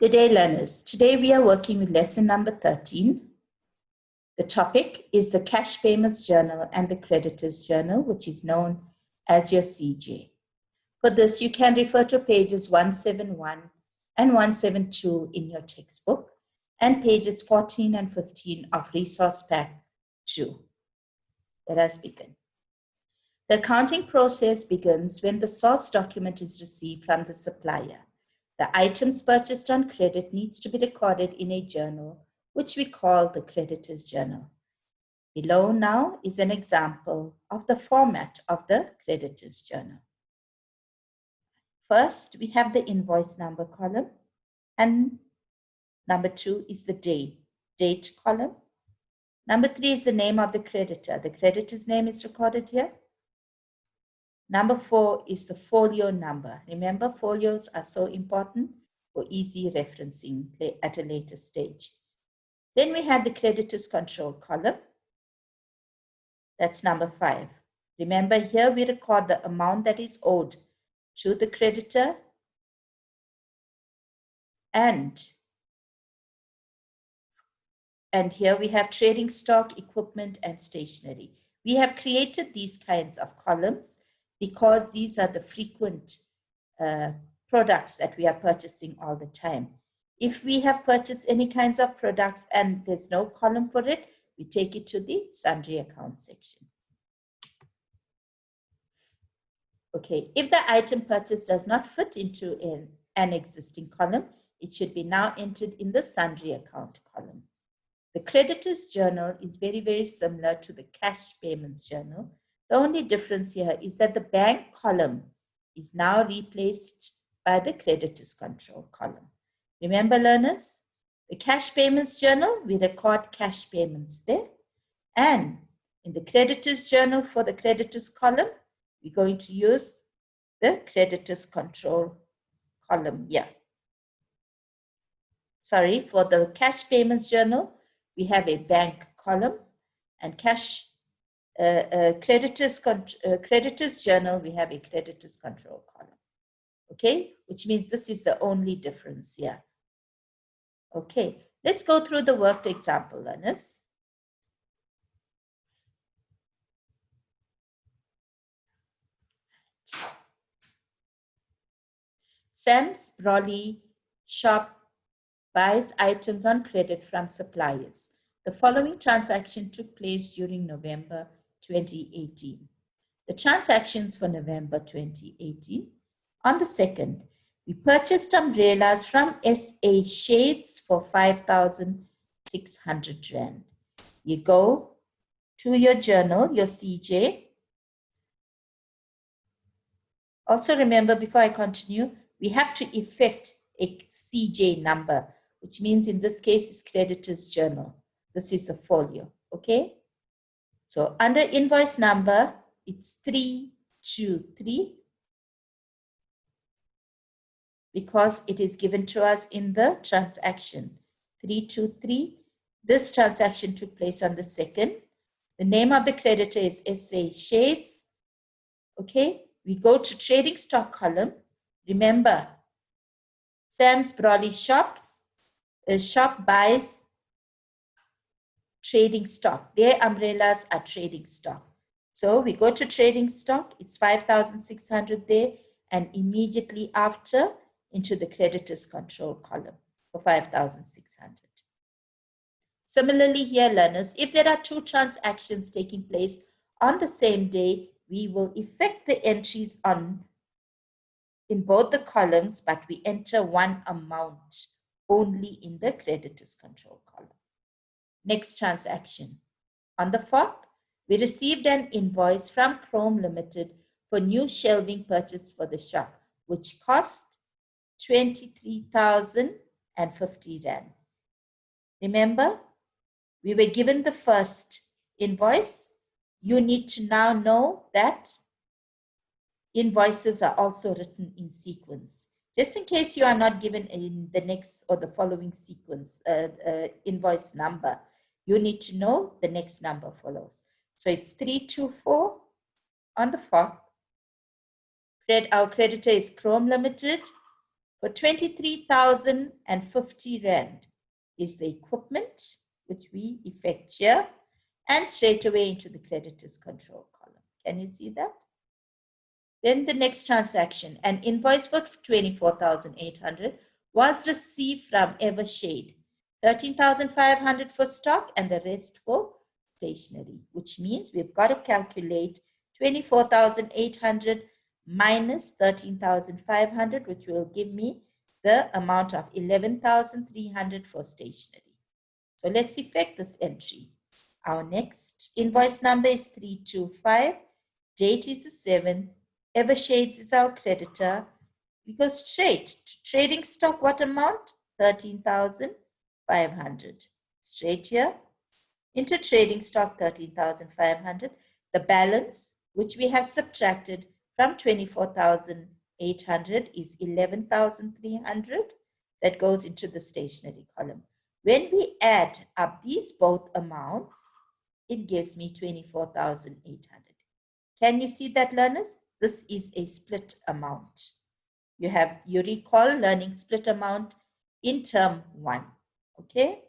Good day, learners. Today we are working with lesson number 13. The topic is the Cash Payments Journal and the Creditors Journal, which is known as your CJ. For this, you can refer to pages 171 and 172 in your textbook and pages 14 and 15 of Resource Pack 2. Let us begin. The accounting process begins when the source document is received from the supplier. The items purchased on credit needs to be recorded in a journal, which we call the Creditors Journal. Below now is an example of the format of the Creditors Journal. First, we have the invoice number column, and number 2 is the date column. Number 3 is the name of the creditor. The creditor's name is recorded here. Number 4 is the folio number. Remember, folios are so important for easy referencing at a later stage. Then we have the creditors control column. That's number 5. Remember, here we record the amount that is owed to the creditor and here we have trading stock, equipment, and stationery. We have created these kinds of columns because these are the frequent products that we are purchasing all the time. If we have purchased any kinds of products and there's no column for it, we take it to the sundry account section. Okay, if the item purchased does not fit into an existing column, it should be now entered in the sundry account column. The Creditors Journal is very, very similar to the Cash Payments Journal. The only difference here is that the bank column is now replaced by the Creditors Control column. Remember, learners, the Cash Payments Journal, we record cash payments there. And in the Creditors Journal for the Creditors column, we're going to use the Creditors Control column here. Sorry, for the Cash Payments Journal, we have a bank column, and Creditors Journal, we have a Creditors Control column. Okay, which means this is the only difference here. Okay, let's go through the worked example, learners. Sam's Brolly shop buys items on credit from suppliers. The following transaction took place during November 2018. The transactions for November 2018. On the 2nd, we purchased umbrellas from SA Shades for 5,600 Rand. You go to your journal, your CJ. Also remember, before I continue, we have to effect a CJ number, which means in this case is Creditors Journal. This is the folio, okay? So under invoice number, it's 323 because it is given to us in the transaction. 323. This transaction took place on the 2nd. The name of the creditor is SA Shades. Okay, we go to trading stock column. Remember, Sam's Brolly shop buys trading stock. Their umbrellas are trading stock. So we go to trading stock, it's 5,600 there, and immediately after into the Creditors Control column for 5,600. Similarly here, learners, if there are 2 transactions taking place on the same day, we will effect the entries in both the columns, but we enter one amount only in the Creditors Control column. Next transaction. On the 4th, we received an invoice from Chrome Limited for new shelving purchased for the shop, which cost 23,050 Rand. Remember, we were given the first invoice. You need to now know that invoices are also written in sequence. Just in case you are not given in the next or the following sequence, invoice number, you need to know the next number follows. So it's 324 on the 4th. Our creditor is Chrome Limited For 23,050 Rand is the equipment, which we effect here, and straight away into the creditors control column. Can you see that? Then the next transaction, an invoice for 24,800 was received from Evershade. 13,500 for stock and the rest for stationery, which means we've got to calculate 24,800 minus 13,500, which will give me the amount of 11,300 for stationery. So let's effect this entry. Our next invoice number is 325. Date is the 7th. Evershades is our creditor. We go straight to trading stock. What amount? 13,500. Straight here into trading stock 13,500. The balance, which we have subtracted from 24,800, is 11,300. That goes into the stationery column. When we add up these both amounts, it gives me 24,800. Can you see that, learners? This is a split amount. You recall learning split amount in term 1. Okay.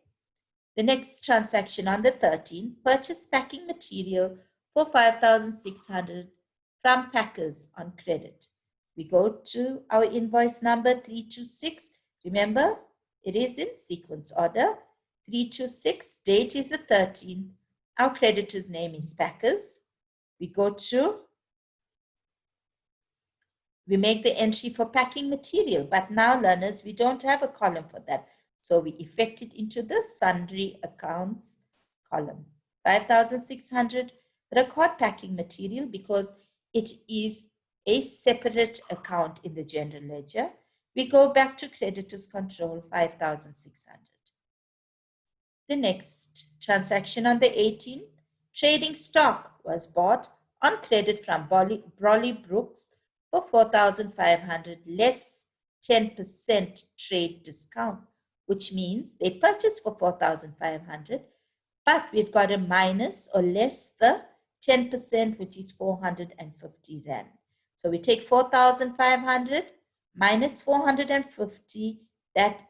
The next transaction on the 13th, purchase packing material for 5,600 from packers on credit. We go to our invoice number 326. Remember, it is in sequence order. 326, date is the 13th. Our creditor's name is Packers. We make the entry for packing material, but now, learners, we don't have a column for that. So we effect it into the sundry accounts column. 5,600, record packing material because it is a separate account in the general ledger. We go back to creditors control, 5,600. The next transaction on the 18th, trading stock was bought on credit from Brolly Brooks for 4,500 less 10% trade discount, which means they purchased for 4,500, but we've got a minus or less the 10%, which is 450 Rand. So we take 4,500 minus 450, that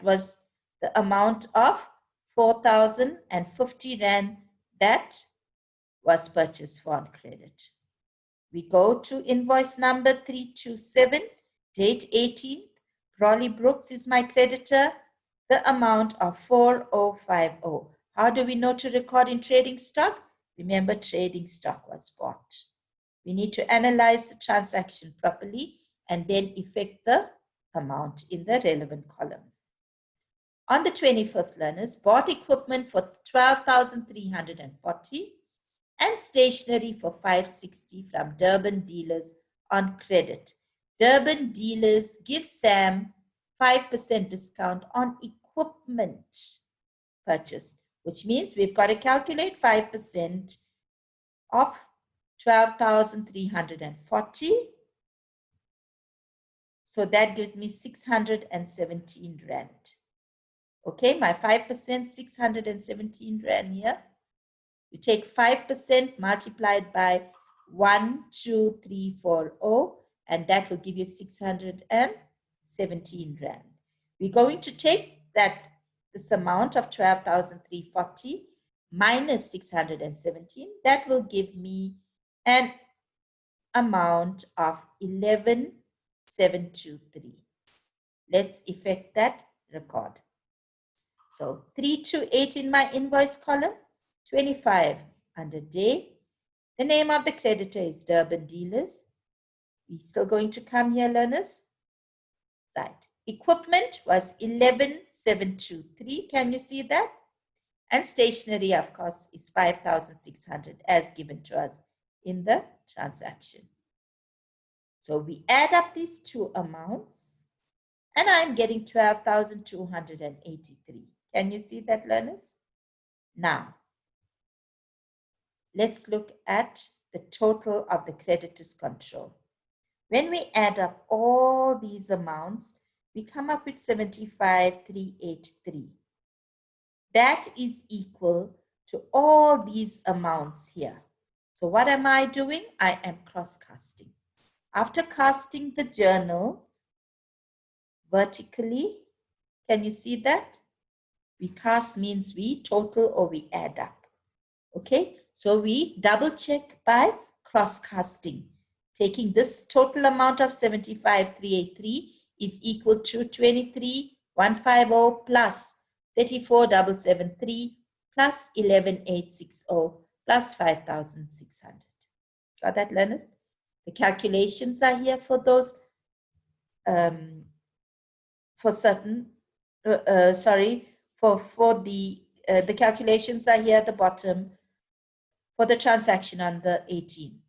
was the amount of 4,050 Rand that was purchased for on credit. We go to invoice number 327, date 18th. Brolly Brooks is my creditor, the amount of 4,050. How do we know to record in trading stock? Remember, trading stock was bought. We need to analyze the transaction properly and then effect the amount in the relevant columns. On the 25th, learners, bought equipment for 12,340 and stationery for 560 from Durban dealers on credit. Durban dealers give Sam 5% discount on equipment purchase, which means we've got to calculate 5% of 12,340. So that gives me 617 Rand. Okay, my 5%, 617 Rand here. You take 5% multiplied by 12340, and that will give you 617 Rand. We're going to take this amount of 12,340 minus 617. That will give me an amount of 11,723. Let's effect that record. So 328 in my invoice column, 25 under day. The name of the creditor is Durban Dealers. We're still going to come here, learners. Right. Equipment was 11,723. Can you see that? And stationery, of course, is 5,600 as given to us in the transaction. So we add up these two amounts and I'm getting 12,283. Can you see that, learners? Now, let's look at the total of the creditors control. When we add up all these amounts, we come up with 75,383. That is equal to all these amounts here. So what am I doing? I am cross-casting. After casting the journals, vertically. Can you see that? We cast means we total or we add up. Okay, so we double check by cross casting. Taking this total amount of 75,383 is equal to 23,150 plus 34,773 plus 11,860 plus 5,600. Got that, learners? The calculations are here for those, for certain, for the calculations are here at the bottom for the transaction on the 18th,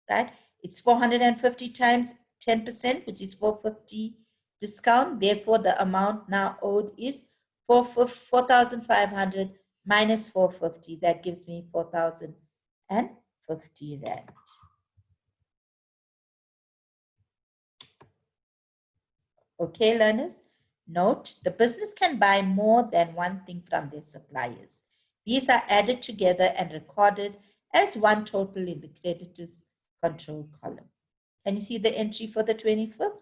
right? It's 450 times 10%, which is 450 discount. Therefore, the amount now owed is 4,500 minus 450. That gives me 4,050 Rand. Okay, learners? Note, the business can buy more than one thing from their suppliers. These are added together and recorded as one total in the creditors control column. Can you see the entry for the 25th?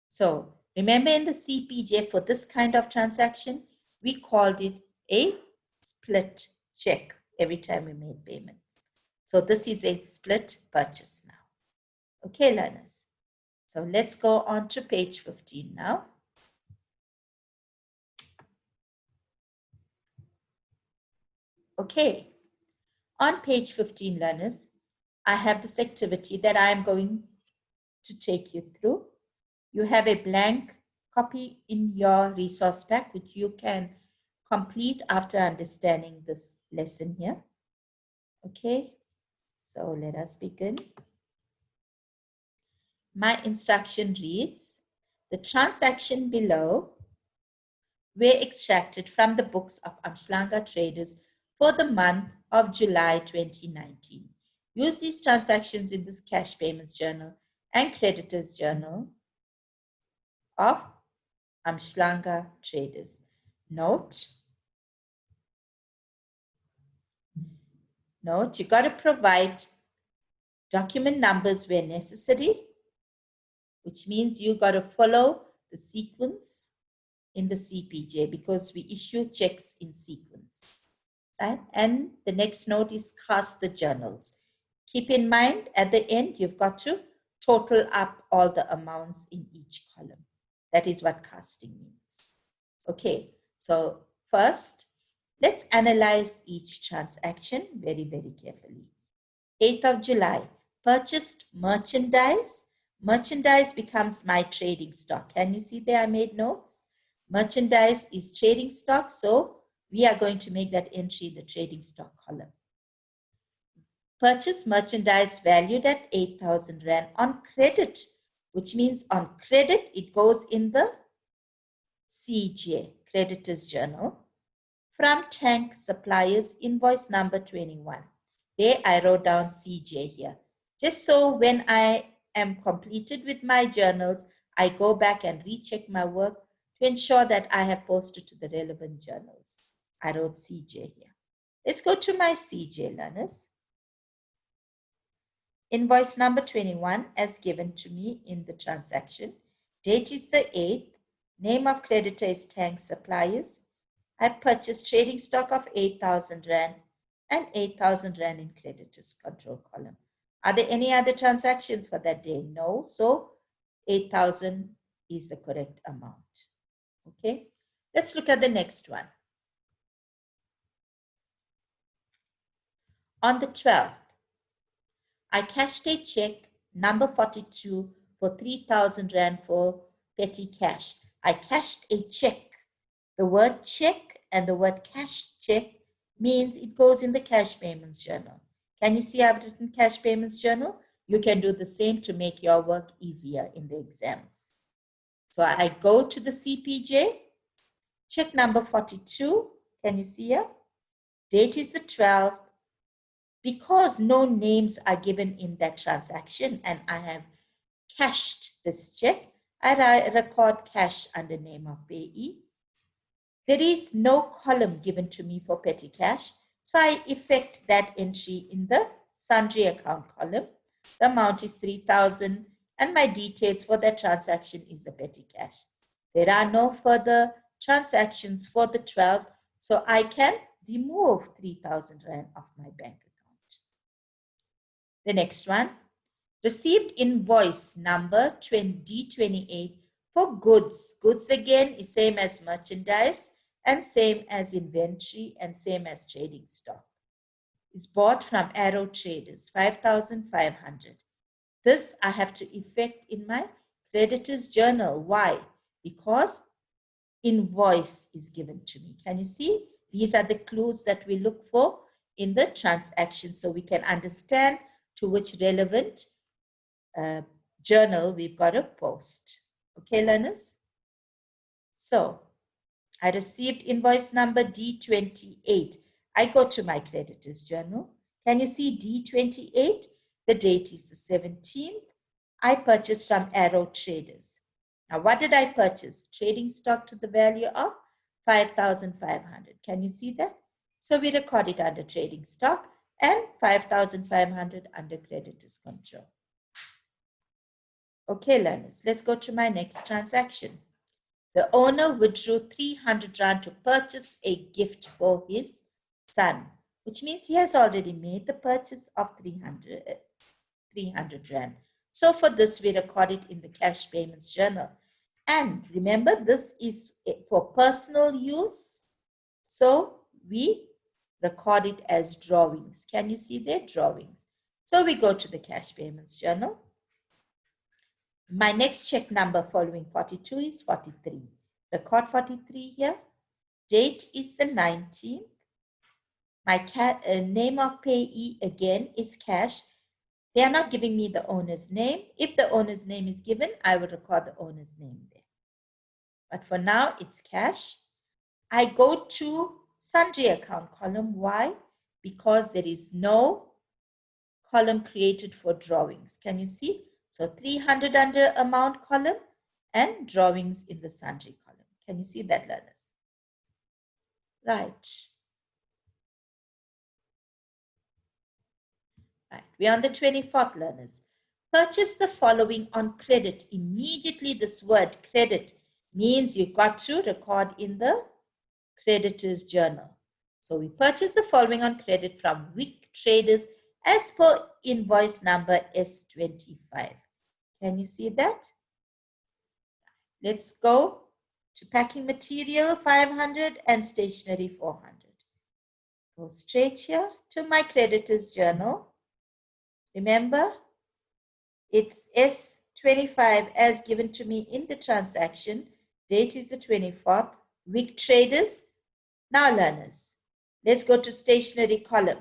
So remember in the CPJ for this kind of transaction, we called it a split check every time we made payments. So this is a split purchase now. Okay, learners. So let's go on to page 15 now. Okay, on page 15, learners, I have this activity that I am going to take you through. You have a blank copy in your resource pack, which you can complete after understanding this lesson here. Okay, so let us begin. My instruction reads, the transaction below were extracted from the books of Umhlanga traders for the month of July 2019. Use these transactions in this cash payments journal and creditors journal of Umhlanga traders. Note, you got to provide document numbers where necessary, which means you got to follow the sequence in the CPJ because we issue checks in sequence. Right? And the next note is cast the journals. Keep in mind at the end, you've got to total up all the amounts in each column. That is what casting means. Okay, so first, let's analyze each transaction very, very carefully. 8th of July, purchased merchandise. Merchandise becomes my trading stock. Can you see there I made notes? Merchandise is trading stock, so we are going to make that entry in the trading stock column. Purchase merchandise valued at 8,000 Rand on credit, which means on credit, it goes in the CJ, Creditors Journal, from Tank Suppliers, invoice number 21. There I wrote down CJ here. Just so when I am completed with my journals, I go back and recheck my work to ensure that I have posted to the relevant journals. I wrote CJ here. Let's go to my CJ, learners. Invoice number 21 as given to me in the transaction. Date is the 8th. Name of creditor is Tank Suppliers. I purchased trading stock of 8,000 Rand and 8,000 Rand in creditors control column. Are there any other transactions for that day? No. So 8,000 is the correct amount. Okay. Let's look at the next one. On the 12th, I cashed a check number 42 for 3,000 Rand for petty cash. I cashed a check. The word check and the word cash check means it goes in the cash payments journal. Can you see I've written cash payments journal? You can do the same to make your work easier in the exams. So I go to the CPJ, check number 42. Can you see here? Date is the 12th. Because no names are given in that transaction and I have cashed this check, I record cash under name of payee. There is no column given to me for petty cash, so I effect that entry in the sundry account column. The amount is 3,000. and my details for that transaction is the petty cash. There are no further transactions for the 12th, so I can remove 3,000 Rand off my bank account. The next one, received invoice number D28 for goods. Goods again is same as merchandise and same as inventory and same as trading stock. Is bought from Arrow Traders, 5,500. This I have to effect in my creditors journal. Why? Because invoice is given to me. Can you see? These are the clues that we look for in the transaction so we can understand to which relevant journal we've got to post. Okay, learners? So, I received invoice number D28. I go to my creditors journal. Can you see D28? The date is the 17th. I purchased from Arrow Traders. Now, what did I purchase? Trading stock to the value of 5,500. Can you see that? So we record it under trading stock and 5,500 under creditors control. Okay, learners, let's go to my next transaction. The owner withdrew 300 Rand to purchase a gift for his son, which means he has already made the purchase of 300 Rand. So for this, we record it in the cash payments journal. And remember, this is for personal use. So we record it as drawings. Can you see their drawings? So we go to the cash payments journal. My next check number following 42 is 43. Record 43 here. Date is the 19th. My name of payee again is cash. They are not giving me the owner's name. If the owner's name is given, I will record the owner's name there. But for now, it's cash. I go to sundry account column. Why? Because there is no column created for drawings. Can you see? So 300 under amount column and drawings in the sundry column. Can you see that, learners? Right. Right. We're on the 24th, learners. Purchase the following on credit. Immediately this word credit means you got to record in the creditors journal. So we purchase the following on credit from Wick Traders as per invoice number S25. Can you see that? Let's go to packing material 500 and stationery 400. Go straight here to my creditors journal. Remember, it's S25 as given to me in the transaction. Date is the 24th. Wick Traders. Now, learners, let's go to stationery column.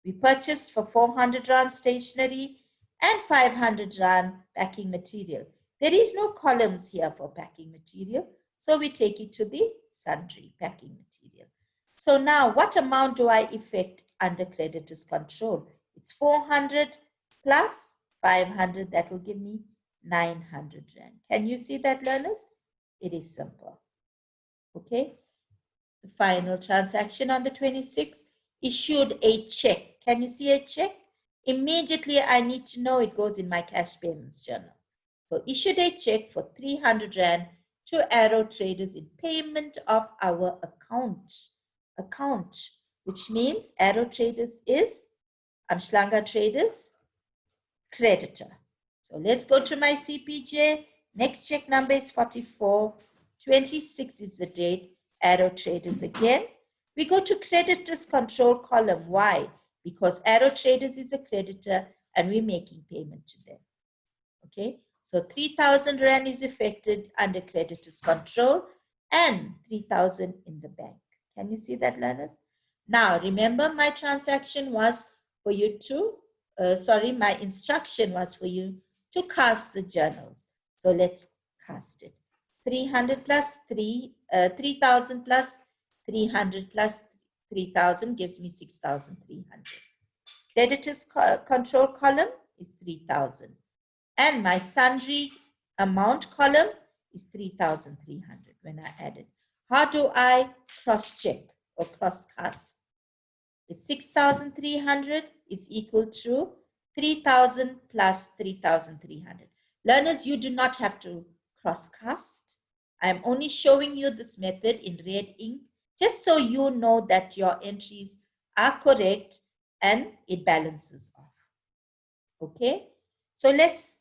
We purchased for 400 Rand stationery and 500 Rand packing material. There is no columns here for packing material, so we take it to the sundry packing material. So now, what amount do I effect under creditors control? It's 400 plus 500. That will give me 900 Rand. Can you see that, learners? It is simple. Okay. The final transaction on the 26th, issued a check. Can you see a check? Immediately, I need to know it goes in my cash payments journal. So issued a check for 300 Rand to Arrow Traders in payment of our account, which means Arrow Traders is Amshlanga Traders creditor. So let's go to my CPJ. Next check number is 44. 26 is the date. Arrow Traders again. We go to creditors control column. Why? Because Arrow Traders is a creditor and we're making payment to them. Okay, so 3,000 Rand is affected under creditors control and 3,000 in the bank. Can you see that, learners? Now, remember my transaction was for you to, my instruction was for you to cast the journals. So let's cast it. 300 plus 3,000 plus 300 plus 3,000 gives me 6,300. Creditors control column is 3,000. And my sundry amount column is 3,300 when I add it. How do I cross-check or cross-cast? It's 6,300 is equal to 3,000 plus 3,300. Learners, you do not have to crosscast. I am only showing you this method in red ink, just so you know that your entries are correct and it balances off. Okay, so let's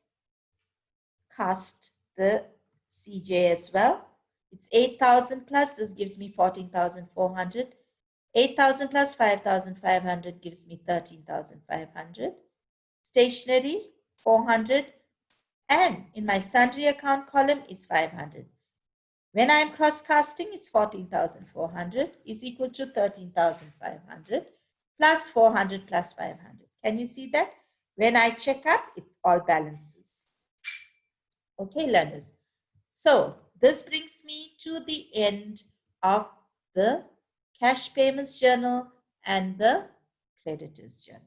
cast the CJ as well. It's 8,000 plus, this gives me 14,400. 8,000 plus 5,500 gives me 13,500. Stationery, 400. And in my sundry account column is 500. When I am cross-casting, it's 14,400 is equal to 13,500 plus 400 plus 500. Can you see that? When I check up, it all balances. Okay, learners. So this brings me to the end of the cash payments journal and the creditors journal.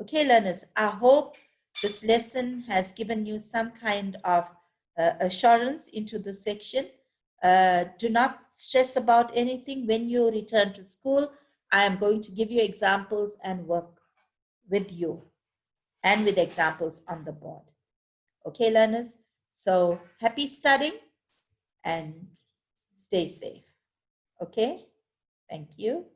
Okay, learners, I hope this lesson has given you some kind of assurance into the section. Do not stress about anything. When you return to school, I am going to give you examples and work with you and with examples on the board. Okay, learners? So happy studying and stay safe. Okay? Thank you.